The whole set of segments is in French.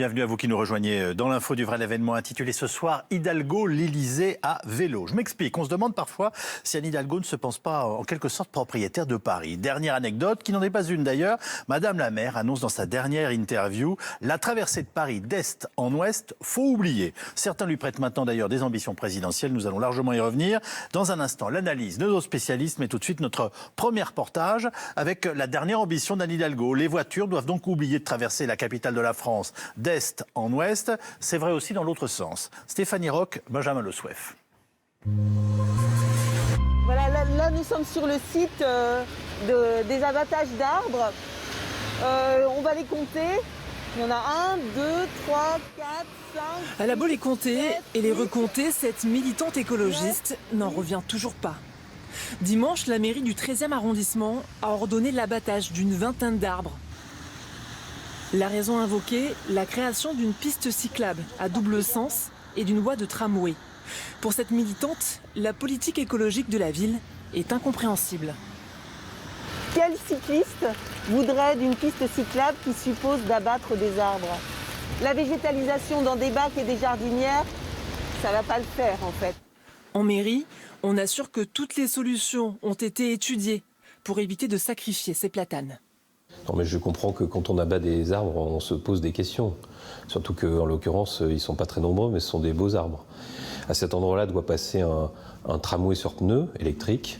bienvenue à vous qui nous rejoignez dans l'info du vrai l'événement intitulé ce soir Hidalgo, l'Élysée à vélo. Je m'explique, on se demande parfois si Anne Hidalgo ne se pense pas en quelque sorte propriétaire de Paris. Dernière anecdote, qui n'en est pas une d'ailleurs, Madame la maire annonce dans sa dernière interview la traversée de Paris d'est en ouest, faut oublier. Certains lui prêtent maintenant d'ailleurs des ambitions présidentielles, nous allons largement y revenir. Dans un instant, l'analyse de nos spécialistes, mais tout de suite notre premier reportage avec la dernière ambition d'Anne Hidalgo. Les voitures doivent donc oublier de traverser la capitale de la France d'est en ouest. C'est vrai aussi dans l'autre sens. Stéphanie Roch, Benjamin Le Souef. Voilà, là nous sommes sur le site des abattages d'arbres. On va les compter. Il y en a 1, 2, 3, 4, 5... Elle a beau les compter et les recompter, cette militante écologiste n'en revient toujours pas. Dimanche, la mairie du 13e arrondissement a ordonné l'abattage d'une vingtaine d'arbres. La raison invoquée, la création d'une piste cyclable à double sens et d'une voie de tramway. Pour cette militante, la politique écologique de la ville est incompréhensible. Quel cycliste voudrait d'une piste cyclable qui suppose d'abattre des arbres? La végétalisation dans des bacs et des jardinières, ça ne va pas le faire en fait. En mairie, on assure que toutes les solutions ont été étudiées pour éviter de sacrifier ces platanes. Non mais je comprends que quand on abat des arbres, on se pose des questions. Surtout qu'en l'occurrence, ils ne sont pas très nombreux, mais ce sont des beaux arbres. À cet endroit-là doit passer un tramway sur pneus électrique.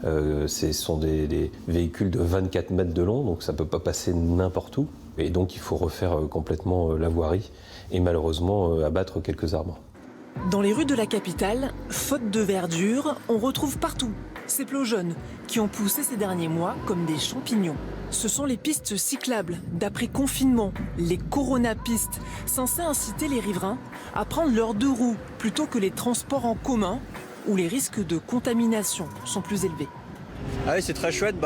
Ce sont des véhicules de 24 mètres de long, donc ça ne peut pas passer n'importe où. Et donc il faut refaire complètement la voirie et malheureusement abattre quelques arbres. Dans les rues de la capitale, faute de verdure, on retrouve partout ces plots jaunes qui ont poussé ces derniers mois comme des champignons. Ce sont les pistes cyclables d'après-confinement, les Corona-pistes, censées inciter les riverains à prendre leurs deux roues plutôt que les transports en commun où les risques de contamination sont plus élevés. Ah oui, c'est très chouette,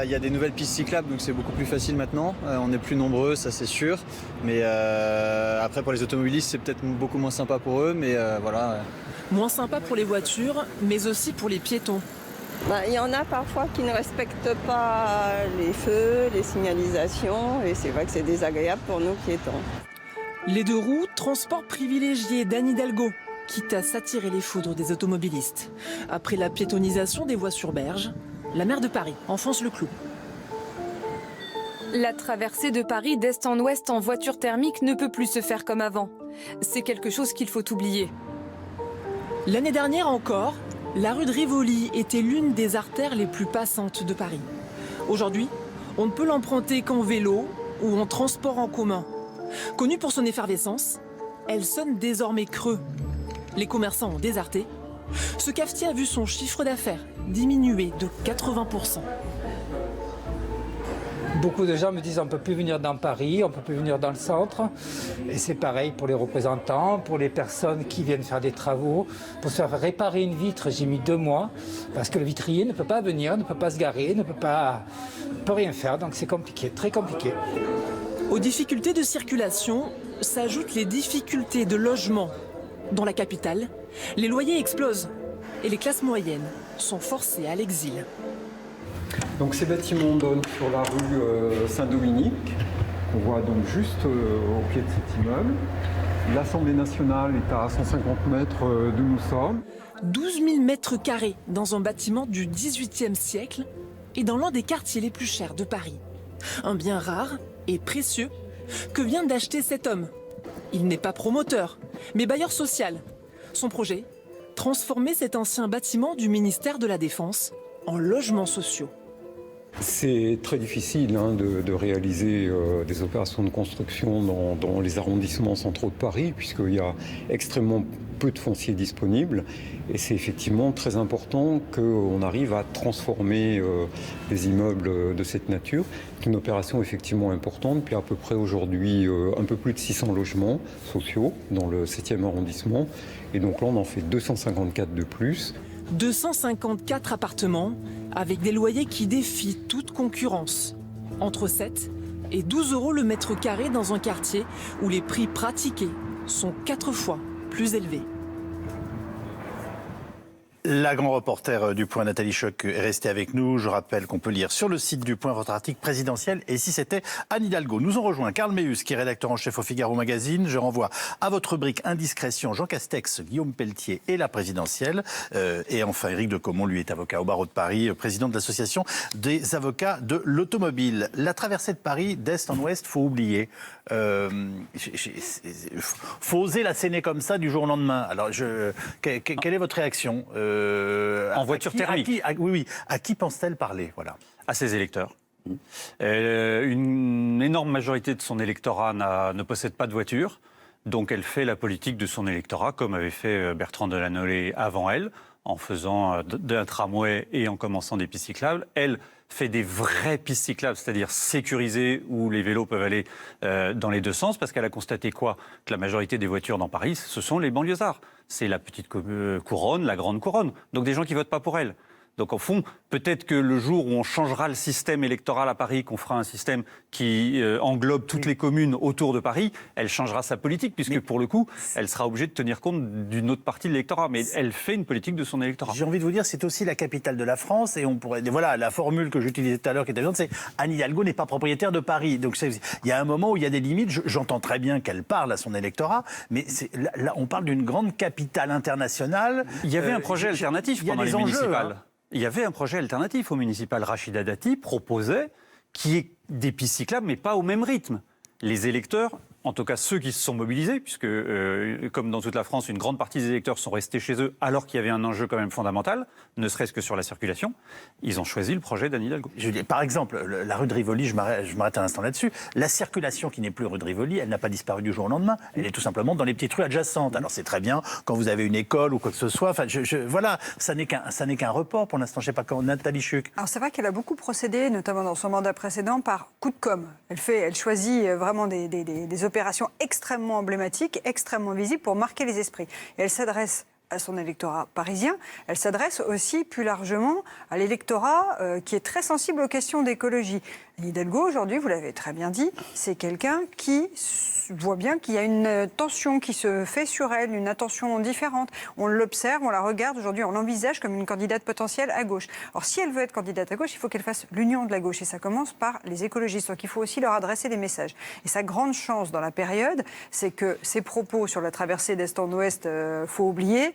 il y a des nouvelles pistes cyclables donc c'est beaucoup plus facile maintenant. On est plus nombreux, ça c'est sûr. Mais après pour les automobilistes c'est peut-être beaucoup moins sympa pour eux, mais voilà. Moins sympa pour les voitures, mais aussi pour les piétons. Il y en a parfois qui ne respectent pas les feux, les signalisations, et c'est vrai que c'est désagréable pour nous piétons. Les deux roues, transport privilégié d'Anne Hidalgo, quitte à s'attirer les foudres des automobilistes. Après la piétonisation des voies sur berge, la maire de Paris enfonce le clou. La traversée de Paris d'est en ouest en voiture thermique ne peut plus se faire comme avant. C'est quelque chose qu'il faut oublier. L'année dernière encore, la rue de Rivoli était l'une des artères les plus passantes de Paris. Aujourd'hui, on ne peut l'emprunter qu'en vélo ou en transport en commun. Connue pour son effervescence, elle sonne désormais creux. Les commerçants ont déserté. Ce cafetier a vu son chiffre d'affaires diminuer de 80%. Beaucoup de gens me disent on ne peut plus venir dans Paris, on ne peut plus venir dans le centre. Et c'est pareil pour les représentants, pour les personnes qui viennent faire des travaux. Pour se faire réparer une vitre, j'ai mis 2 mois parce que le vitrier ne peut pas venir, ne peut pas se garer, ne peut rien faire. Donc c'est compliqué, très compliqué. Aux difficultés de circulation s'ajoutent les difficultés de logement. Dans la capitale, les loyers explosent et les classes moyennes sont forcées à l'exil. Donc ces bâtiments donnent sur la rue Saint-Dominique, qu'on voit donc juste au pied de cet immeuble. L'Assemblée nationale est à 150 mètres d'où nous sommes. 12 000 mètres carrés dans un bâtiment du XVIIIe siècle et dans l'un des quartiers les plus chers de Paris. Un bien rare et précieux que vient d'acheter cet homme. Il n'est pas promoteur, mais bailleur social. Son projet, transformer cet ancien bâtiment du ministère de la Défense en logements sociaux. C'est très difficile de réaliser des opérations de construction dans les arrondissements centraux de Paris, puisqu'il y a extrêmement peu de foncier disponible. Et c'est effectivement très important qu'on arrive à transformer des immeubles de cette nature. C'est une opération effectivement importante, puis à peu près aujourd'hui un peu plus de 600 logements sociaux dans le 7e arrondissement. Et donc là on en fait 254 de plus. 254 appartements avec des loyers qui défient toute concurrence. Entre 7 et 12 € le mètre carré dans un quartier où les prix pratiqués sont 4 fois plus élevés. La grande reporter du Point, Nathalie Choc, est restée avec nous. Je rappelle qu'on peut lire sur le site du Point votre article présidentiel. Et si c'était Anne Hidalgo. Nous ont rejoint Karl Meus, qui est rédacteur en chef au Figaro Magazine. Je renvoie à votre rubrique Indiscrétion Jean Castex, Guillaume Pelletier et la présidentielle. Et enfin, Éric de Caumont, lui, est avocat au barreau de Paris, président de l'association des avocats de l'automobile. La traversée de Paris, d'est en ouest, faut oublier. Faut oser l'asséner comme ça du jour au lendemain. Alors, quelle est votre réaction en voiture thermique. À qui pense-t-elle parler, voilà. À ses électeurs. Une énorme majorité de son électorat ne possède pas de voiture, donc elle fait la politique de son électorat, comme avait fait Bertrand Delanoë avant elle, en faisant d'un tramway et en commençant des pistes cyclables. Elle fait des vraies pistes cyclables, c'est-à-dire sécurisées, où les vélos peuvent aller dans les deux sens, parce qu'elle a constaté quoi ? Que la majorité des voitures dans Paris, ce sont les banlieusards. C'est la petite couronne, la grande couronne. Donc des gens qui votent pas pour elle. Donc au fond, peut-être que le jour où on changera le système électoral à Paris, qu'on fera un système qui englobe toutes les communes autour de Paris, elle changera sa politique, puisque pour le coup, elle sera obligée de tenir compte d'une autre partie de l'électorat. Mais elle fait une politique de son électorat. J'ai envie de vous dire, c'est aussi la capitale de la France, et on pourrait... Voilà, la formule que j'utilisais tout à l'heure, qui était évidente, c'est Anne Hidalgo n'est pas propriétaire de Paris. Donc il y a un moment où il y a des limites. J'entends très bien qu'elle parle à son électorat, mais là, on parle d'une grande capitale internationale. Il y avait un projet alternatif pendant les municipales. Hein. Il y avait un projet alternatif au municipal. Rachida Dati proposait qu'il y ait des pistes cyclables, mais pas au même rythme. Les électeurs, en tout cas ceux qui se sont mobilisés, puisque comme dans toute la France, une grande partie des électeurs sont restés chez eux alors qu'il y avait un enjeu quand même fondamental, ne serait-ce que sur la circulation, ils ont choisi le projet d'Anne Hidalgo. Par exemple, la rue de Rivoli, je m'arrête un instant là-dessus, la circulation qui n'est plus rue de Rivoli, elle n'a pas disparu du jour au lendemain, elle est tout simplement dans les petites rues adjacentes. Alors c'est très bien quand vous avez une école ou quoi que ce soit, enfin, voilà, ça n'est qu'un report pour l'instant, je ne sais pas quand, Nathalie Chuc. Alors c'est vrai qu'elle a beaucoup procédé, notamment dans son mandat précédent, par coup de com'. Elle choisit vraiment des opérations extrêmement emblématiques, extrêmement visibles pour marquer les esprits. Et elle s'adresse à son électorat parisien, elle s'adresse aussi plus largement à l'électorat qui est très sensible aux questions d'écologie. Hidalgo, aujourd'hui, vous l'avez très bien dit, c'est quelqu'un qui voit bien qu'il y a une tension qui se fait sur elle, une attention différente. On l'observe, on la regarde aujourd'hui, on l'envisage comme une candidate potentielle à gauche. Alors si elle veut être candidate à gauche, il faut qu'elle fasse l'union de la gauche. Et ça commence par les écologistes. Donc il faut aussi leur adresser des messages. Et sa grande chance dans la période, c'est que ses propos sur la traversée d'Est en Ouest, faut oublier,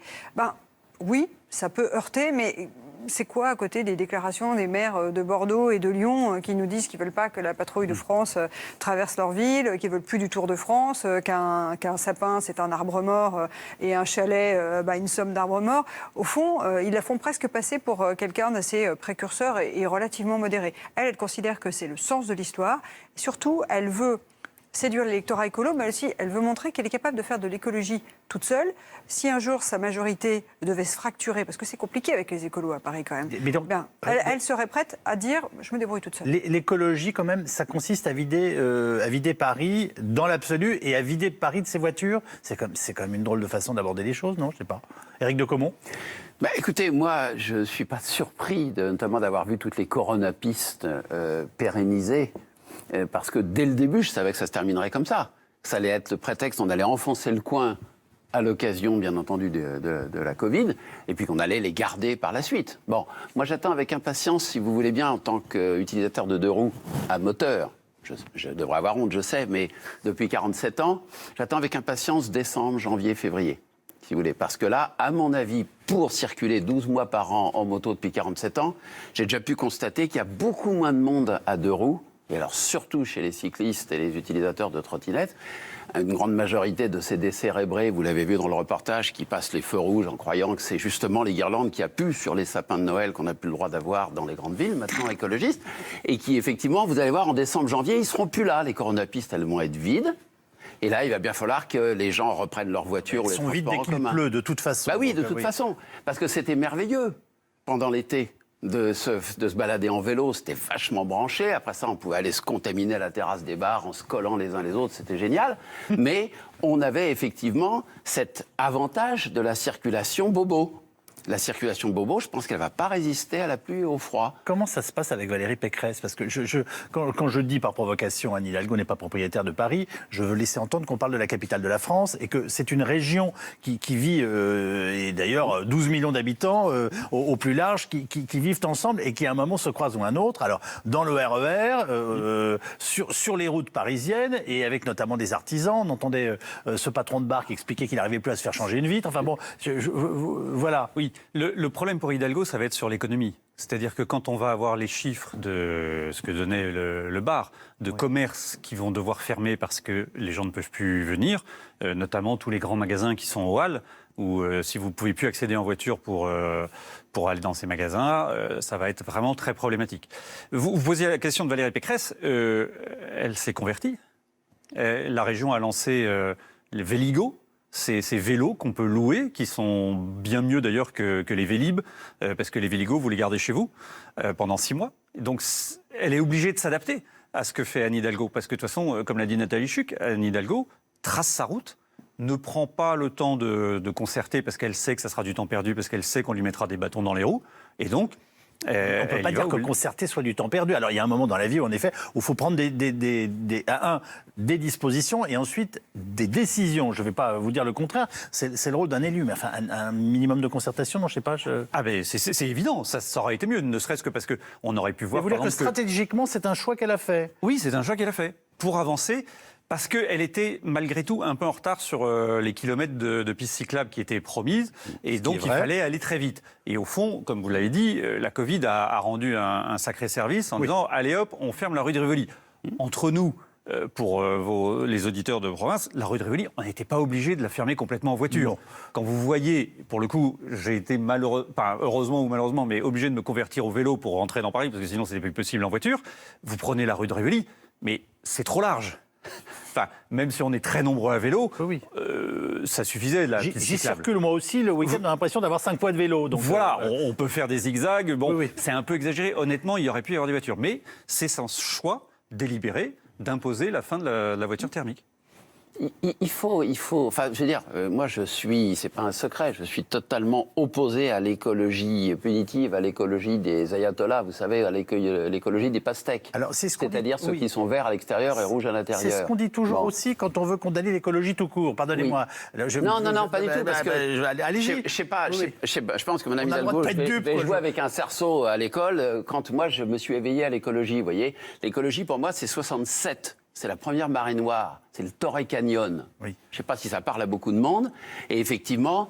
oui, ça peut heurter, mais c'est quoi à côté des déclarations des maires de Bordeaux et de Lyon qui nous disent qu'ils ne veulent pas que la patrouille de France traverse leur ville, qu'ils ne veulent plus du Tour de France, qu'un sapin c'est un arbre mort et un chalet une somme d'arbres morts. Au fond, ils la font presque passer pour quelqu'un d'assez précurseur et relativement modéré. Elle considère que c'est le sens de l'histoire. Surtout, elle veut séduire l'électorat écolo, mais aussi elle veut montrer qu'elle est capable de faire de l'écologie toute seule. Si un jour sa majorité devait se fracturer, parce que c'est compliqué avec les écolos à Paris quand même, elle serait prête à dire « je me débrouille toute seule ». L'écologie quand même, ça consiste à vider Paris dans l'absolu et à vider Paris de ses voitures. C'est quand même une drôle de façon d'aborder les choses, non ? Je ne sais pas. Éric de Caumont ? Écoutez, moi, je ne suis pas surpris notamment d'avoir vu toutes les coronapistes pérennisées. Parce que dès le début, je savais que ça se terminerait comme ça. Ça allait être le prétexte, on allait enfoncer le coin à l'occasion, bien entendu, de la Covid, et puis qu'on allait les garder par la suite. Bon, moi j'attends avec impatience, si vous voulez bien, en tant qu'utilisateur de deux roues à moteur, je devrais avoir honte, je sais, mais depuis 47 ans, j'attends avec impatience décembre, janvier, février, si vous voulez. Parce que là, à mon avis, pour circuler 12 mois par an en moto depuis 47 ans, j'ai déjà pu constater qu'il y a beaucoup moins de monde à deux roues, et alors surtout chez les cyclistes et les utilisateurs de trottinettes, une grande majorité de ces décérébrés, vous l'avez vu dans le reportage, qui passent les feux rouges en croyant que c'est justement les guirlandes qu'il y a plus sur les sapins de Noël qu'on n'a plus le droit d'avoir dans les grandes villes, maintenant écologistes, et qui effectivement, vous allez voir, en décembre, janvier, ils seront plus là, les coronapistes, elles vont être vides. Et là, il va bien falloir que les gens reprennent leur voiture ou les transports en commun. Elles sont vides dès qu'il pleut, de toute façon. Oui, de toute façon, parce que c'était merveilleux pendant l'été. De se balader en vélo, c'était vachement branché. Après ça, on pouvait aller se contaminer à la terrasse des bars en se collant les uns les autres, c'était génial. Mais on avait effectivement cet avantage de la circulation bobo. la circulation bobo, je pense qu'elle ne va pas résister à la pluie et au froid. Comment ça se passe avec Valérie Pécresse? Parce que quand je dis par provocation Anne Hidalgo n'est pas propriétaire de Paris, je veux laisser entendre qu'on parle de la capitale de la France et que c'est une région qui vit, et d'ailleurs 12 millions d'habitants au plus large, qui vivent ensemble et qui à un moment se croisent ou un autre. Alors dans le RER, sur les routes parisiennes et avec notamment des artisans. On entendait ce patron de bar qui expliquait qu'il n'arrivait plus à se faire changer une vitre. Enfin bon, voilà. Oui. Le problème pour Hidalgo, ça va être sur l'économie. C'est-à-dire que quand on va avoir les chiffres de ce que donnait le bar, de commerces qui vont devoir fermer parce que les gens ne peuvent plus venir, notamment tous les grands magasins qui sont aux Halles, où si vous ne pouvez plus accéder en voiture pour aller dans ces magasins, ça va être vraiment très problématique. Vous posiez la question de Valérie Pécresse, elle s'est convertie. La région a lancé les Véligo. Ces vélos qu'on peut louer, qui sont bien mieux d'ailleurs que les Vélib, parce que les Véligo, vous les gardez chez vous pendant 6 mois. Donc elle est obligée de s'adapter à ce que fait Anne Hidalgo, parce que de toute façon, comme l'a dit Nathalie Chuc, Anne Hidalgo trace sa route, ne prend pas le temps de concerter, parce qu'elle sait que ça sera du temps perdu, parce qu'elle sait qu'on lui mettra des bâtons dans les roues, et donc... on ne peut pas dire que concerter soit du temps perdu. Alors, il y a un moment dans la vie, en effet, où il faut prendre des dispositions et ensuite des décisions. Je ne vais pas vous dire le contraire, c'est le rôle d'un élu. Mais enfin, un minimum de concertation, non, je ne sais pas. Ah ben, c'est évident, ça aurait été mieux, ne serait-ce que parce qu'on aurait pu voir... Vous voulez dire que stratégiquement, c'est un choix qu'elle a fait? Oui, c'est un choix qu'elle a fait, pour avancer... Parce qu'elle était malgré tout un peu en retard sur les kilomètres de pistes cyclables qui étaient promises. Et donc il fallait aller très vite. Et au fond, comme vous l'avez dit, la Covid a rendu un sacré service en disant « Allez hop, on ferme la rue de Rivoli ». Entre nous, pour les auditeurs de province, la rue de Rivoli, on n'était pas obligé de la fermer complètement en voiture. Non. Quand vous voyez, pour le coup, j'ai été heureusement ou malheureusement, mais obligé de me convertir au vélo pour rentrer dans Paris, parce que sinon c'était plus possible en voiture. Vous prenez la rue de Rivoli, mais c'est trop large. Enfin, même si on est très nombreux à vélo, ça suffisait. J'y circule moi aussi le week-end, on a l'impression d'avoir 5 fois de vélo. Donc voilà, on peut faire des zigzags. Bon, c'est un peu exagéré. Honnêtement, il y aurait pu y avoir des voitures. Mais c'est son choix délibéré d'imposer la fin de la voiture thermique. Il faut, enfin, je veux dire, moi c'est pas un secret, je suis totalement opposé à l'écologie punitive, à l'écologie des ayatollahs, vous savez, à l'écologie des pastèques. C'est-à-dire ceux qui sont verts à l'extérieur et rouges à l'intérieur. C'est ce qu'on dit toujours aussi quand on veut condamner l'écologie tout court. Pardonnez-moi. Non, pas du tout, parce que allez-y. Je sais pas, je pense que Mme Hidalgo, je vais jouer avec un cerceau à l'école quand moi je me suis éveillé à l'écologie, vous voyez. L'écologie pour moi c'est 67. C'est la première marée noire, c'est le Torrey Canyon. Je ne sais pas si ça parle à beaucoup de monde. Et effectivement,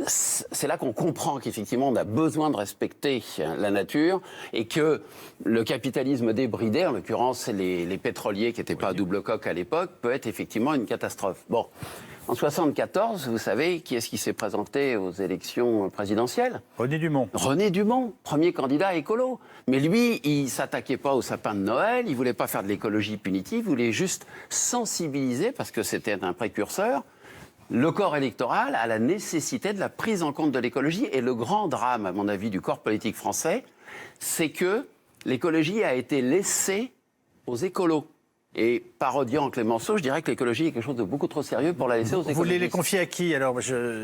c'est là qu'on comprend qu'effectivement, on a besoin de respecter la nature et que le capitalisme débridé, en l'occurrence les pétroliers qui n'étaient pas à double coque à l'époque, peut être effectivement une catastrophe. Bon, en 1974, vous savez, qui est-ce qui s'est présenté aux élections présidentielles? René Dumont. René Dumont, premier candidat écolo. Mais lui, il ne s'attaquait pas au sapin de Noël, il ne voulait pas faire de l'écologie punitive, il voulait juste sensibiliser, parce que c'était un précurseur, le corps électoral à la nécessité de la prise en compte de l'écologie. Et le grand drame, à mon avis, du corps politique français, c'est que l'écologie a été laissée aux écolos. Et parodiant Clémenceau, je dirais que l'écologie est quelque chose de beaucoup trop sérieux pour la laisser aux écologistes. Vous voulez les confier à qui alors?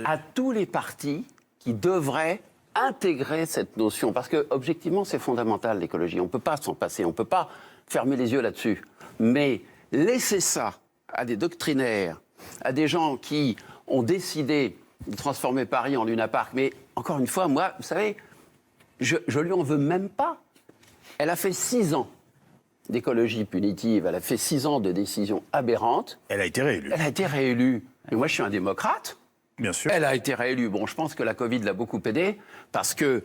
À tous les partis qui devraient intégrer cette notion. Parce que, objectivement, c'est fondamental, l'écologie. On ne peut pas s'en passer, on ne peut pas fermer les yeux là-dessus. Mais laisser ça à des doctrinaires, à des gens qui ont décidé de transformer Paris en Luna Park. Mais, encore une fois, moi, vous savez, je lui en veux même pas. Elle a fait 6 ans d'écologie punitive, elle a fait 6 ans de décisions aberrantes. Elle a été réélue. Elle a été réélue. Et moi, je suis un démocrate. Bien sûr. Elle a été réélue. Bon, je pense que la Covid l'a beaucoup aidée, parce que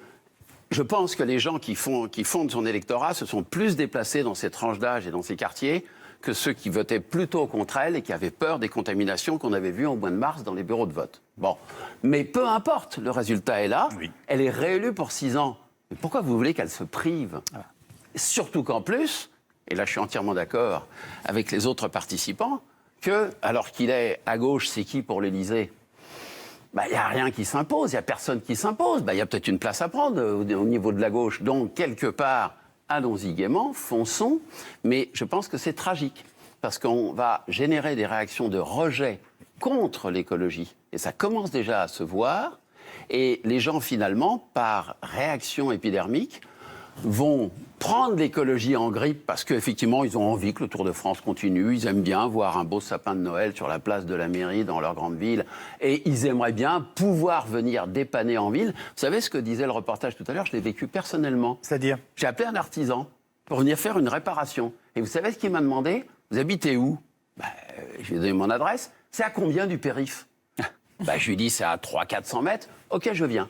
je pense que les gens qui fondent son électorat se sont plus déplacés dans ces tranches d'âge et dans ces quartiers que ceux qui votaient plutôt contre elle et qui avaient peur des contaminations qu'on avait vues au mois de mars dans les bureaux de vote. Bon. Mais peu importe, le résultat est là. Oui. Elle est réélue pour 6 ans. Mais pourquoi vous voulez qu'elle se prive? Surtout qu'en plus... Et là, je suis entièrement d'accord avec les autres participants, que, alors qu'il est à gauche, c'est qui pour l'Élysée? Il n'y a rien qui s'impose, il n'y a personne qui s'impose. Il y a peut-être une place à prendre au niveau de la gauche. Donc, quelque part, allons-y gaiement, fonçons. Mais je pense que c'est tragique, parce qu'on va générer des réactions de rejet contre l'écologie. Et ça commence déjà à se voir. Et les gens, finalement, par réaction épidermique, vont prendre l'écologie en grippe parce qu'effectivement, ils ont envie que le Tour de France continue. Ils aiment bien voir un beau sapin de Noël sur la place de la mairie dans leur grande ville. Et ils aimeraient bien pouvoir venir dépanner en ville. Vous savez ce que disait le reportage tout à l'heure? Je l'ai vécu personnellement. C'est-à-dire? J'ai appelé un artisan pour venir faire une réparation. Et vous savez ce qu'il m'a demandé? Vous habitez où? Je lui ai donné mon adresse. C'est à combien du périph'? Je lui ai dit, c'est à 300-400 mètres. OK, je viens.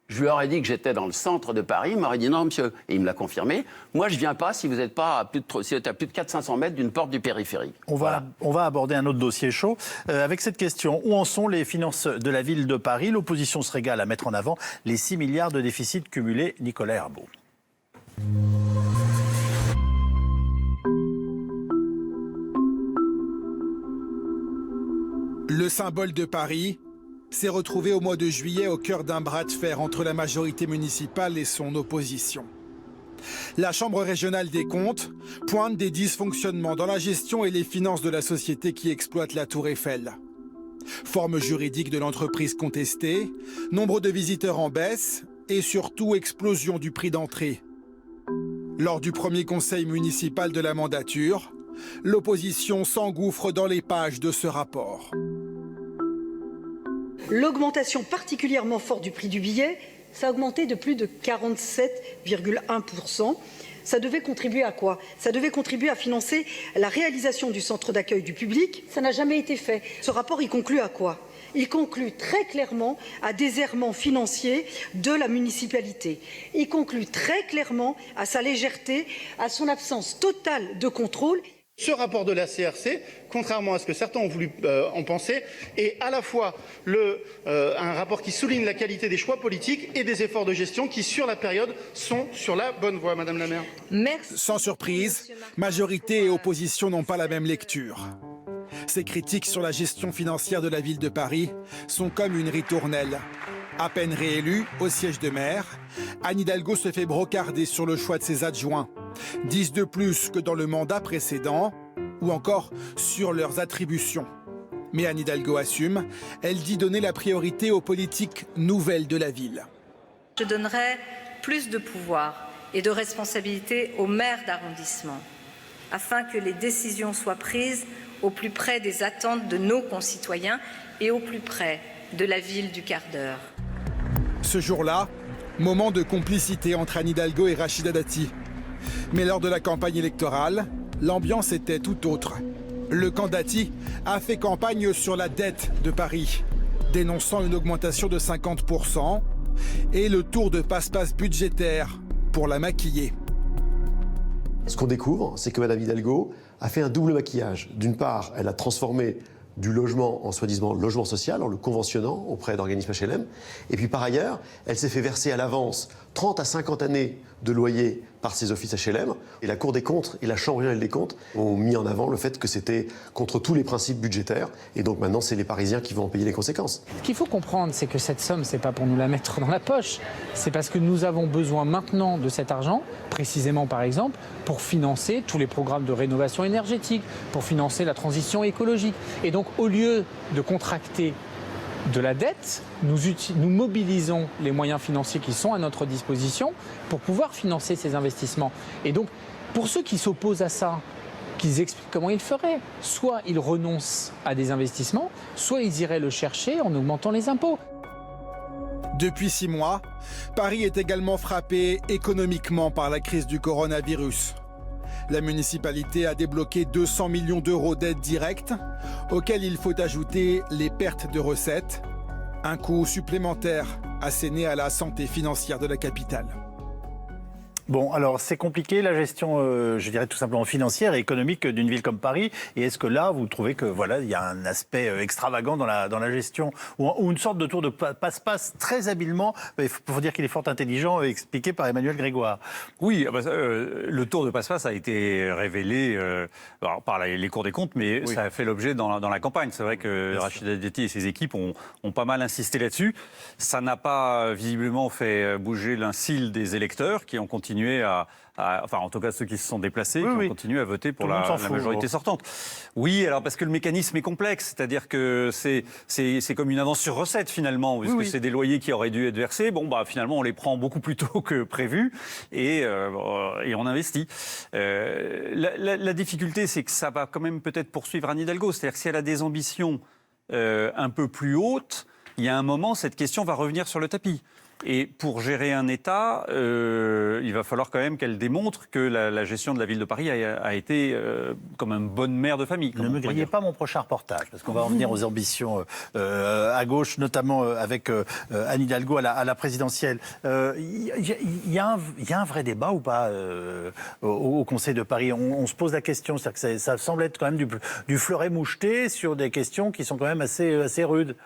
Je lui aurais dit que j'étais dans le centre de Paris. Il m'aurait dit non, monsieur. Et il me l'a confirmé. Moi, je ne viens pas si vous n'êtes pas à plus de 400-500 mètres d'une porte du périphérique. On va aborder un autre dossier chaud. Avec cette question, où en sont les finances de la ville de Paris? L'opposition se régale à mettre en avant les 6 milliards de déficit cumulés. Nicolas Herbeau. Le symbole de Paris s'est retrouvé au mois de juillet au cœur d'un bras de fer entre la majorité municipale et son opposition. La Chambre régionale des comptes pointe des dysfonctionnements dans la gestion et les finances de la société qui exploite la Tour Eiffel. Forme juridique de l'entreprise contestée, nombre de visiteurs en baisse et surtout explosion du prix d'entrée. Lors du premier conseil municipal de la mandature, l'opposition s'engouffre dans les pages de ce rapport. L'augmentation particulièrement forte du prix du billet, ça a augmenté de plus de 47,1%. Ça devait contribuer à quoi? Ça devait contribuer à financer la réalisation du centre d'accueil du public. Ça n'a jamais été fait. Ce rapport, il conclut à quoi? Il conclut très clairement à des errements financiers de la municipalité. Il conclut très clairement à sa légèreté, à son absence totale de contrôle. Ce rapport de la CRC, contrairement à ce que certains ont voulu en penser, est à la fois un rapport qui souligne la qualité des choix politiques et des efforts de gestion qui, sur la période, sont sur la bonne voie, Madame la maire. Merci. Sans surprise, majorité et opposition n'ont pas la même lecture. Ces critiques sur la gestion financière de la ville de Paris sont comme une ritournelle. À peine réélue au siège de maire, Anne Hidalgo se fait brocarder sur le choix de ses adjoints. 10 de plus que dans le mandat précédent, ou encore sur leurs attributions. Mais Anne Hidalgo assume, elle dit donner la priorité aux politiques nouvelles de la ville. Je donnerai plus de pouvoir et de responsabilité aux maires d'arrondissement, afin que les décisions soient prises au plus près des attentes de nos concitoyens et au plus près de la ville du quart d'heure. Ce jour-là, moment de complicité entre Anne Hidalgo et Rachida Dati. Mais lors de la campagne électorale, l'ambiance était tout autre. Le camp Dati a fait campagne sur la dette de Paris, dénonçant une augmentation de 50% et le tour de passe-passe budgétaire pour la maquiller. Ce qu'on découvre, c'est que Mme Hidalgo a fait un double maquillage. D'une part, elle a transformé du logement en soi-disant logement social, en le conventionnant auprès d'organismes HLM. Et puis par ailleurs, elle s'est fait verser à l'avance 30 à 50 années de loyer par ses offices HLM. Et la Cour des comptes et la Chambre régionale des comptes ont mis en avant le fait que c'était contre tous les principes budgétaires. Et donc maintenant, c'est les Parisiens qui vont en payer les conséquences. Ce qu'il faut comprendre, c'est que cette somme, c'est pas pour nous la mettre dans la poche. C'est parce que nous avons besoin maintenant de cet argent, précisément par exemple, pour financer tous les programmes de rénovation énergétique, pour financer la transition écologique. Et donc, au lieu de contracter de la dette, nous mobilisons les moyens financiers qui sont à notre disposition pour pouvoir financer ces investissements. Et donc, pour ceux qui s'opposent à ça, qu'ils expliquent comment ils feraient. Soit ils renoncent à des investissements, soit ils iraient le chercher en augmentant les impôts. Depuis 6 mois, Paris est également frappé économiquement par la crise du coronavirus. La municipalité a débloqué 200 millions d'euros d'aides directes, auxquelles il faut ajouter les pertes de recettes, un coût supplémentaire asséné à la santé financière de la capitale. Bon, alors c'est compliqué la gestion, je dirais tout simplement financière et économique d'une ville comme Paris. Et est-ce que là, vous trouvez que voilà, il y a un aspect extravagant dans la gestion ou une sorte de tour de passe-passe très habilement, il faut dire qu'il est fort intelligent, expliqué par Emmanuel Grégoire. Oui, le tour de passe-passe a été révélé par les cours des comptes, mais oui, ça a fait l'objet dans la campagne. C'est vrai que Rachida Dati et ses équipes ont pas mal insisté là-dessus. Ça n'a pas visiblement fait bouger l'incil des électeurs qui ont continué continué enfin, en tout cas, ceux qui se sont déplacés, qui ont continué à voter pour la majorité sortante. Oui, alors parce que le mécanisme est complexe, c'est-à-dire que c'est comme une avance sur recette finalement, puisque c'est des loyers qui auraient dû être versés. Bon, bah finalement, on les prend beaucoup plus tôt que prévu et on investit. La difficulté, c'est que ça va quand même peut-être poursuivre Anne Hidalgo. C'est-à-dire que si elle a des ambitions un peu plus hautes, il y a un moment, cette question va revenir sur le tapis. Et pour gérer un État, il va falloir quand même qu'elle démontre que la gestion de la ville de Paris a été comme une bonne mère de famille. Ne me grillez pas mon prochain reportage, parce qu'on va en venir aux ambitions à gauche, notamment avec Anne Hidalgo à la présidentielle. Il y a un vrai débat ou pas au Conseil de Paris? On se pose la question, c'est-à-dire que ça semble être quand même du fleuret moucheté sur des questions qui sont quand même assez rudes.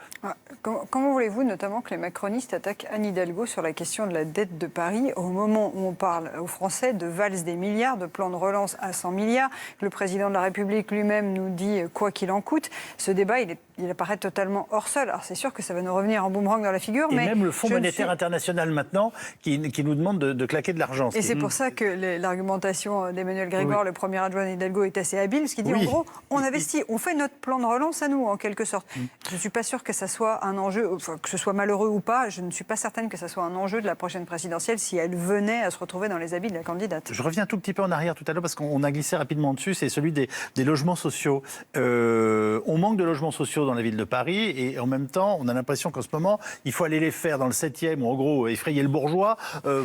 Comment voulez-vous notamment que les macronistes attaquent Anne Hidalgo sur la question de la dette de Paris au moment où on parle aux Français de valse des milliards, de plan de relance à 100 milliards, que le président de la République lui-même nous dit quoi qu'il en coûte? Ce débat, il apparaît totalement hors sol. Alors c'est sûr que ça va nous revenir en boomerang dans la figure. Et même le Fonds monétaire international maintenant qui nous demande de claquer de l'argent. Et c'est pour ça que l'argumentation d'Emmanuel Grégoire, le premier adjoint d'Hidalgo, est assez habile, parce qu'il dit en gros, on investit, on fait notre plan de relance à nous, en quelque sorte. Je ne suis pas sûre que ça soit un enjeu, que ce soit malheureux ou pas, je ne suis pas certaine que ça soit un enjeu de la prochaine présidentielle si elle venait à se retrouver dans les habits de la candidate. Je reviens un tout petit peu en arrière tout à l'heure parce qu'on a glissé rapidement dessus, c'est celui des logements sociaux. On manque de logements sociaux dans la ville de Paris et en même temps, on a l'impression qu'en ce moment, il faut aller les faire dans le 7e ou en gros effrayer le bourgeois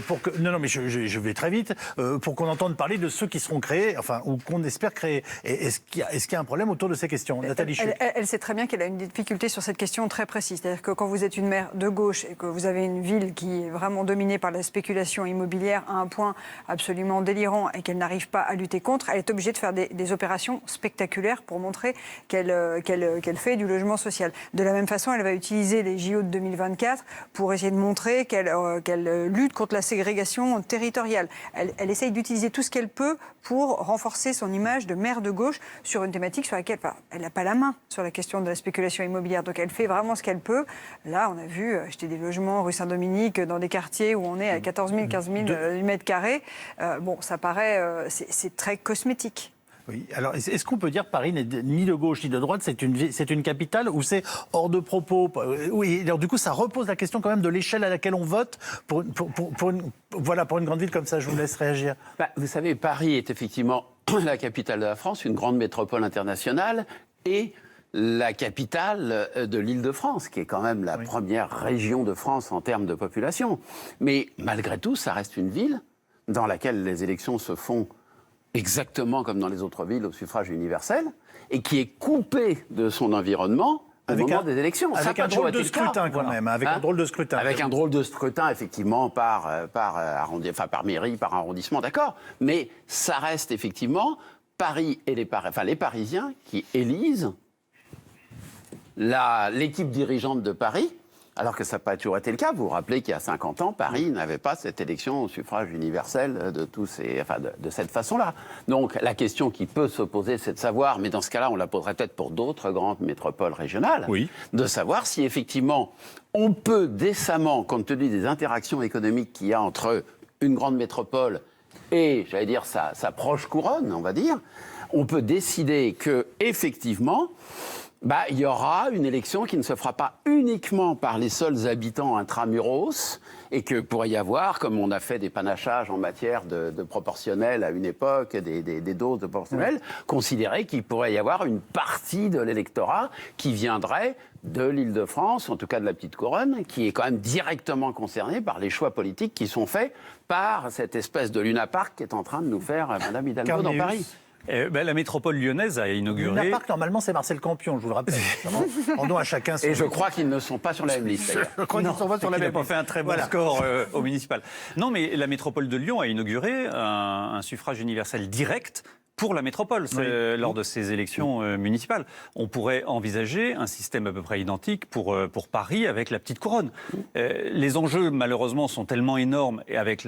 pour que... Non, mais je vais très vite, pour qu'on entende parler de ceux qui seront créés, enfin, ou qu'on espère créer. Est-ce qu'il y a un problème autour de ces questions, Nathalie Chut? Elle sait très bien qu'elle a une difficulté sur cette question très précise. C'est-à-dire que quand vous êtes une maire de gauche et que vous avez une ville qui est vraiment dominée par la spéculation immobilière à un point absolument délirant et qu'elle n'arrive pas à lutter contre, elle est obligée de faire des opérations spectaculaires pour montrer qu'elle fait du logement social. De la même façon, elle va utiliser les JO de 2024 pour essayer de montrer qu'elle lutte contre la ségrégation territoriale. Elle essaye d'utiliser tout ce qu'elle peut pour renforcer son image de maire de gauche sur une thématique sur laquelle elle n'a pas la main sur la question de la spéculation immobilière. Donc elle fait vraiment ce qu'elle peut. Là, on a vu acheter des logements rue Saint-Dominique dans des quartiers où on est à 14 000, 15 000 mètres carrés. Bon, ça paraît... c'est très cosmétique. Oui, alors est-ce qu'on peut dire que Paris n'est ni de gauche ni de droite, c'est une capitale où c'est hors de propos? Oui, alors du coup ça repose la question quand même de l'échelle à laquelle on vote pour une grande ville comme ça. Je vous laisse réagir. Vous savez, Paris est effectivement la capitale de la France, une grande métropole internationale et la capitale de l'Île-de-France, qui est quand même la première région de France en termes de population. Mais malgré tout, ça reste une ville dans laquelle les élections se font exactement comme dans les autres villes au suffrage universel, et qui est coupée de son environnement au moment des élections. Avec un drôle de scrutin quand même, avec un drôle de scrutin. Avec un drôle de scrutin, effectivement, par mairie, par arrondissement, d'accord. Mais ça reste effectivement Paris et les Parisiens qui élisent l'équipe dirigeante de Paris. Alors que ça n'a pas toujours été le cas. Vous vous rappelez qu'il y a 50 ans, Paris n'avait pas cette élection au suffrage universel de cette façon-là. Donc la question qui peut se poser, c'est de savoir, mais dans ce cas-là, on la poserait peut-être pour d'autres grandes métropoles régionales, de savoir si effectivement on peut décemment, compte tenu des interactions économiques qu'il y a entre une grande métropole et, j'allais dire, sa proche couronne, on va dire, on peut décider que effectivement, il y aura une élection qui ne se fera pas uniquement par les seuls habitants intramuros et que pourrait y avoir, comme on a fait des panachages en matière de proportionnel à une époque, des doses de proportionnel, considérer qu'il pourrait y avoir une partie de l'électorat qui viendrait de l'Île-de-France, en tout cas de la petite couronne, qui est quand même directement concernée par les choix politiques qui sont faits par cette espèce de Luna Park qu'est en train de nous faire Madame Hidalgo dans Paris. La métropole lyonnaise a inauguré... Luna Park, normalement, c'est Marcel Campion, je vous le rappelle. Rendons à chacun son... Et je crois qu'ils ne sont pas sur la même liste. Je crois qu'ils ne sont pas sur la même liste. Il n'a pas fait un très bon score au municipal. Non, mais la métropole de Lyon a inauguré un suffrage universel direct pour la métropole lors de ces élections municipales. On pourrait envisager un système à peu près identique pour Paris avec la petite couronne. Les enjeux, malheureusement, sont tellement énormes et avec,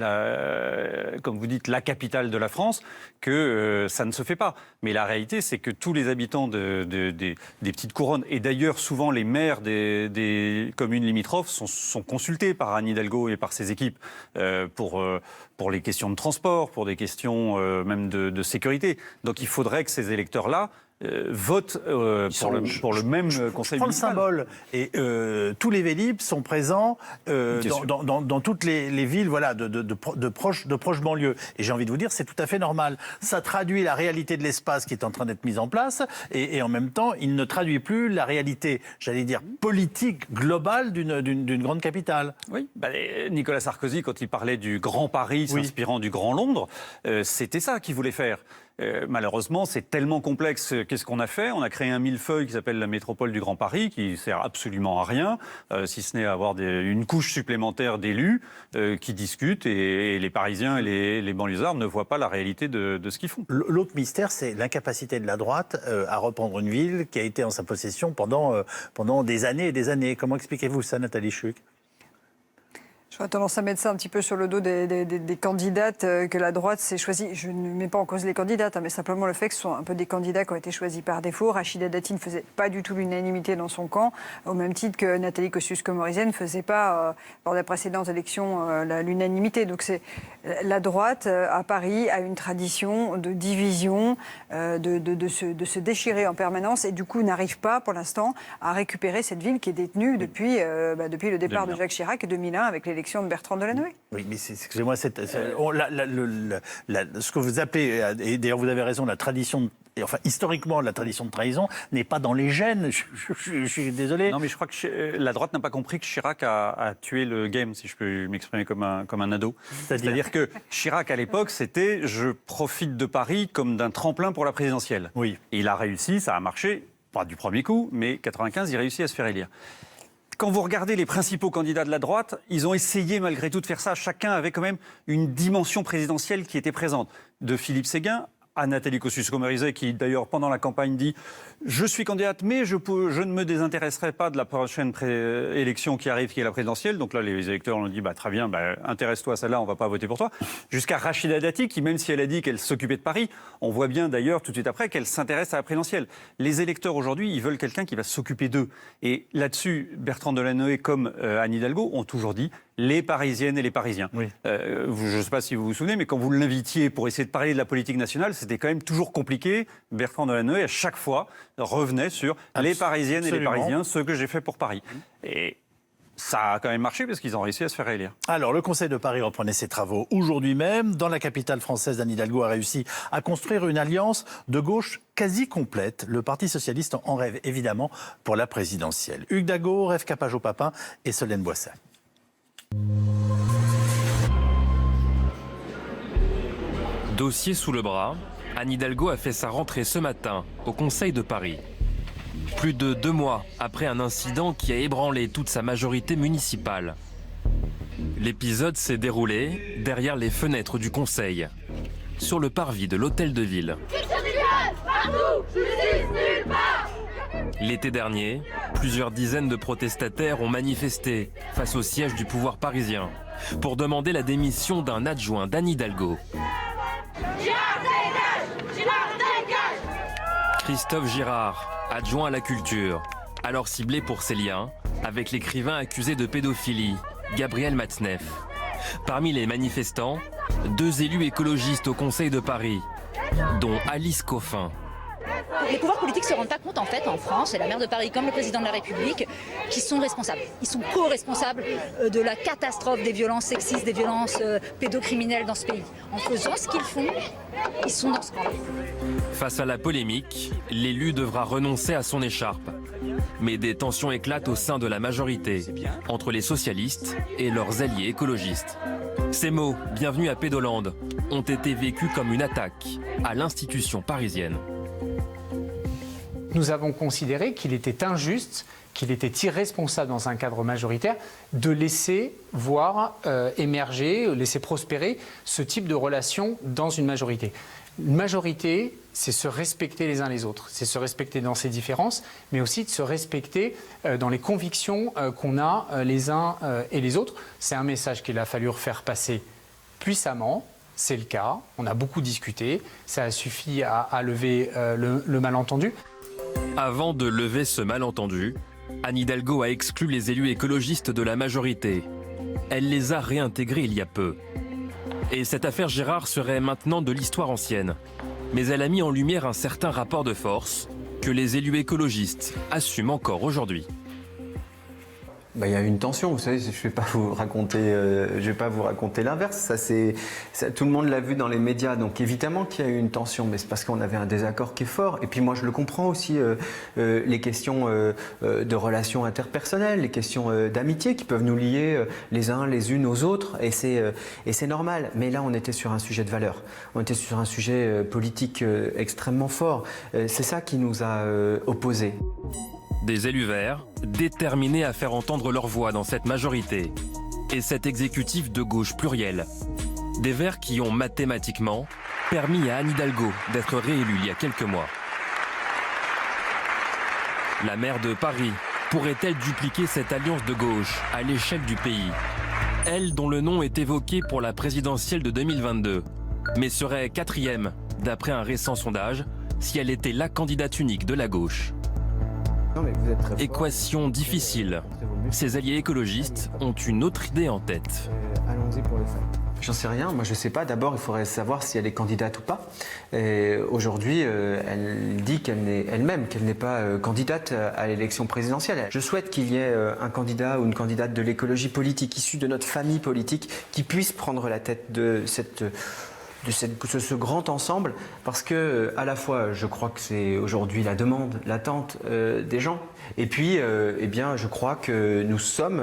comme vous dites, la capitale de la France que ça ne se fait pas. Mais la réalité, c'est que tous les habitants des petites couronnes, et d'ailleurs souvent les maires des communes limitrophes, sont consultés par Anne Hidalgo et par ses équipes pour les questions de transport, pour des questions même de sécurité. Donc il faudrait que ces électeurs-là votent pour le même conseil municipal. Prends le symbole. Et tous les Vélib sont présents dans toutes les villes de proches banlieues. Et j'ai envie de vous dire, c'est tout à fait normal. Ça traduit la réalité de l'espace qui est en train d'être mise en place. Et en même temps, il ne traduit plus la réalité, j'allais dire, politique globale d'une grande capitale. Oui. Nicolas Sarkozy, quand il parlait du Grand Paris s'inspirant du Grand Londres, c'était ça qu'il voulait faire. Malheureusement, c'est tellement complexe. Qu'est-ce qu'on a fait? On a créé un millefeuille qui s'appelle la métropole du Grand Paris, qui sert absolument à rien, si ce n'est à avoir une couche supplémentaire d'élus qui discutent, et les Parisiens et les banlieusards ne voient pas la réalité de ce qu'ils font. L'autre mystère, c'est l'incapacité de la droite à reprendre une ville qui a été en sa possession pendant des années et des années. Comment expliquez-vous ça, Nathalie Chuck? J'aurais tendance à mettre ça un petit peu sur le dos des candidates que la droite s'est choisie. Je ne mets pas en cause les candidates, mais simplement le fait que ce sont un peu des candidats qui ont été choisis par défaut. Rachida Dati ne faisait pas du tout l'unanimité dans son camp, au même titre que Nathalie Kosciusko-Morizet ne faisait pas, lors des précédentes élections, l'unanimité. Donc la droite, à Paris, a une tradition de division, de se déchirer en permanence, et du coup n'arrive pas, pour l'instant, à récupérer cette ville qui est détenue depuis le départ de Jacques Chirac, 2001, avec l'élection de Bertrand Delanoë. Oui, mais excusez-moi, ce que vous appelez, et d'ailleurs vous avez raison, la tradition, enfin historiquement la tradition de trahison n'est pas dans les gènes, je suis désolé. Non, mais je crois que la droite n'a pas compris que Chirac a tué le game, si je peux m'exprimer comme un ado. C'est-à-dire que Chirac, à l'époque, c'était « je profite de Paris comme d'un tremplin pour la présidentielle ». Oui. Et il a réussi, ça a marché, pas du premier coup, mais 95, il réussit à se faire élire. Quand vous regardez les principaux candidats de la droite, ils ont essayé malgré tout de faire ça. Chacun avait quand même une dimension présidentielle qui était présente. De Philippe Séguin à Nathalie Kosciusko-Morizet, qui d'ailleurs pendant la campagne dit « je suis candidate, mais je ne me désintéresserai pas de la prochaine élection qui arrive, qui est la présidentielle ». Donc là, les électeurs ont dit « très bien, intéresse-toi à celle-là, on ne va pas voter pour toi ». Jusqu'à Rachida Dati, qui même si elle a dit qu'elle s'occupait de Paris, on voit bien d'ailleurs tout de suite après qu'elle s'intéresse à la présidentielle. Les électeurs aujourd'hui, ils veulent quelqu'un qui va s'occuper d'eux. Et là-dessus, Bertrand Delanoë comme Anne Hidalgo ont toujours dit les Parisiennes et les Parisiens. Oui. Je ne sais pas si vous vous souvenez, mais quand vous l'invitiez pour essayer de parler de la politique nationale, c'était quand même toujours compliqué. Bertrand Delanoë, à chaque fois, revenait sur les Parisiennes et les Parisiens, ce que j'ai fait pour Paris. Et ça a quand même marché parce qu'ils ont réussi à se faire réélire. Alors, le Conseil de Paris reprenait ses travaux aujourd'hui même. Dans la capitale française, Anne Hidalgo a réussi à construire une alliance de gauche quasi complète. Le Parti socialiste en rêve évidemment pour la présidentielle. Hugues Dago, Rêve Capajo-Papin et Solène Boissel. Dossier sous le bras, Anne Hidalgo a fait sa rentrée ce matin au Conseil de Paris. Plus de 2 mois après un incident qui a ébranlé toute sa majorité municipale. L'épisode s'est déroulé derrière les fenêtres du Conseil, sur le parvis de l'Hôtel de Ville. L'été dernier, plusieurs dizaines de protestataires ont manifesté face au siège du pouvoir parisien pour demander la démission d'un adjoint d'Anne Hidalgo. Christophe Girard, adjoint à la culture, alors ciblé pour ses liens avec l'écrivain accusé de pédophilie, Gabriel Matzneff. Parmi les manifestants, 2 élus écologistes au Conseil de Paris, dont Alice Coffin. Les pouvoirs politiques ne se rendent pas compte, en fait, en France, et la maire de Paris comme le président de la République, qui sont responsables. Ils sont co-responsables de la catastrophe des violences sexistes, des violences pédocriminelles dans ce pays. En faisant ce qu'ils font, ils sont dans ce camp. Face à la polémique, l'élu devra renoncer à son écharpe. Mais des tensions éclatent au sein de la majorité, entre les socialistes et leurs alliés écologistes. Ces mots, bienvenue à Pédoland, ont été vécus comme une attaque à l'institution parisienne. Donc nous avons considéré qu'il était injuste, qu'il était irresponsable dans un cadre majoritaire de laisser voir émerger, laisser prospérer ce type de relation dans une majorité. Une majorité, c'est se respecter les uns les autres, c'est se respecter dans ses différences, mais aussi de se respecter dans les convictions qu'on a les uns et les autres. C'est un message qu'il a fallu faire passer puissamment. C'est le cas, on a beaucoup discuté, ça a suffi à lever le malentendu. Avant de lever ce malentendu, Anne Hidalgo a exclu les élus écologistes de la majorité. Elle les a réintégrés il y a peu. Et cette affaire Gérard serait maintenant de l'histoire ancienne. Mais elle a mis en lumière un certain rapport de force que les élus écologistes assument encore aujourd'hui. Il y a une tension, vous savez, je ne vais pas vous raconter l'inverse. Tout le monde l'a vu dans les médias, donc évidemment qu'il y a eu une tension, mais c'est parce qu'on avait un désaccord qui est fort. Et puis moi, je le comprends aussi, les questions de relations interpersonnelles, les questions d'amitié qui peuvent nous lier les uns les unes aux autres, et c'est normal. Mais là, on était sur un sujet de valeur, on était sur un sujet politique extrêmement fort. C'est ça qui nous a opposés. Des élus verts, déterminés à faire entendre leur voix dans cette majorité. Et cet exécutif de gauche pluriel. Des verts qui ont mathématiquement permis à Anne Hidalgo d'être réélue il y a quelques mois. La maire de Paris pourrait-elle dupliquer cette alliance de gauche à l'échelle du pays? Elle dont le nom est évoqué pour la présidentielle de 2022, mais serait 4e, d'après un récent sondage, si elle était la candidate unique de la gauche. Équation difficile. Ces alliés écologistes ont une autre idée en tête. Allons-y pour les faits. J'en sais rien, moi je sais pas. D'abord, il faudrait savoir si elle est candidate ou pas. Aujourd'hui, elle dit qu'elle-même qu'elle n'est pas candidate à l'élection présidentielle. Je souhaite qu'il y ait un candidat ou une candidate de l'écologie politique, issu de notre famille politique, qui puisse prendre la tête de ce grand ensemble, parce que à la fois je crois que c'est aujourd'hui la demande, l'attente des gens, et puis eh bien je crois que nous sommes